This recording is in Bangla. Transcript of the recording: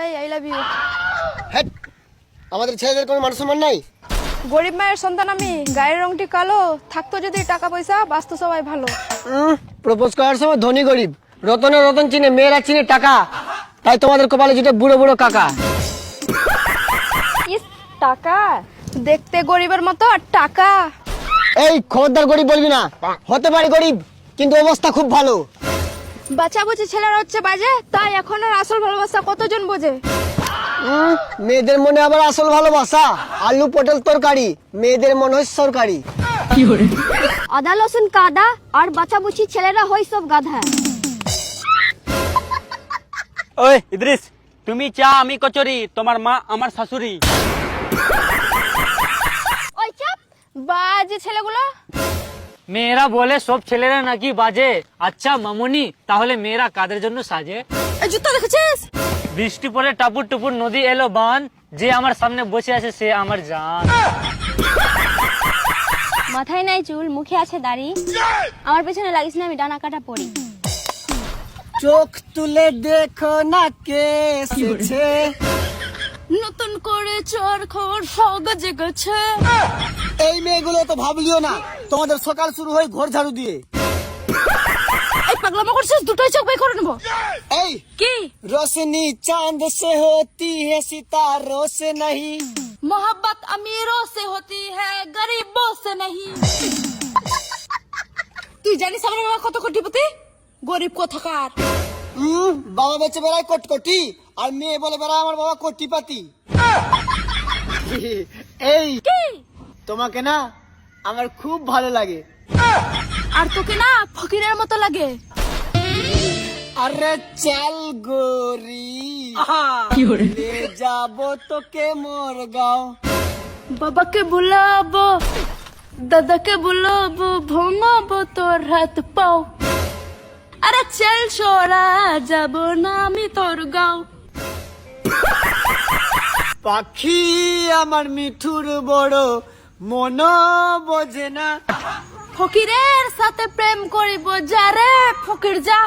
ভাই আই লাভ ইউ। হ্যাট, আমাদের ছেলেদের কোনো মান সম্মান নাই। গরিব মায়ের সন্তান আমি, গায়ের রংটি কালো, থাকতো যদি টাকা পয়সা, বাঁচতো সবাই ভালো। প্রপোজ করার সময় ধনী গরিব, রতনে রতন চিনে, মেয়েরা চিনে টাকা, তাই তোমাদের কপালে যেটা বুড়ো বুড়ো কাকা। ইস, টাকা দেখতে গরিবের মতো, আর টাকা। এই খবরদার গরিব বলবি না, হতে পারি গরিব কিন্তু অবস্থা খুব ভালো। বাচ্চা বুঝি ছেলেরা হচ্ছে বাজে, তাই এখন আর আসল ভালোবাসা কতজন বোঝে। মেয়েদের মনে আবার আসল ভালোবাসা, আলু পটল তরকারি, মেয়েদের মনে হয় সরকারি। আদা লসুন কাদা আর বাচ্চা বুচি ছেলেরা হয় সব গাধা। ওই ইদ্রিস, তুমি চা আমি কচুরি, তোমার মা আমার শাশুড়ি। ওই চাপ, বাজে ছেলেগুলো। মেয়েরা বলে সব ছেলেরা নাকি বাজে। আচ্ছা মামুনি, তাহলে মেয়েরা কাদের জন্য সাজে? এই জুতো দেখেছিস? বৃষ্টি পরে টাপুর টুপুর নদী এলো বান, যে আমার সামনে বসে আছে সে আমার জান। মাথায় নাই চুল, মুখে আছে দাড়ি, আমার পেছনে লাগিস না, আমি ডানা কাটা পড়ি। চোখ তুলে দেখো না কে এসেছে, নতুন করে চোর খবর সব জেগেছে। এই মেয়েগুলো তো ভাবলিও না, তোমাদের সকাল শুরু হয় ঘর ঝাড়ু দিয়ে। এই পাগলামো করছিস, দুটোই চোখ বাই করে নেবো। এই কি रोशनी चांद से होती है सितारों से नहीं। मोहब्बत अमीरों से होती है, गरीबों से नहीं। তুই জানিস আমার বাবা কত কোটিপতি? গরিব কোথাকার। বাবা বেঁচে বেড়ায় কোটি, আর মেয়ে বলে বেড়ায় আমার বাবা কোটিপতি। এই তোমাকে না আমার খুব ভালো লাগে। আর তোকে না ফকিরের মতো লাগে। আরে চল গোরি, ले যাবো তোকে মোর গাঁও। বাবাকে বুলাবো, দাদাকে বুলাবো, ভাঙাবো তোর হাত পাও। আরে চল ছোড়া, যাবো না আমি তোর গাঁও। পাখি আমার মিঠুর বড় মন বোঝে না। ফকিরের সাথে প্রেম করিব, যা রে ফকির যা।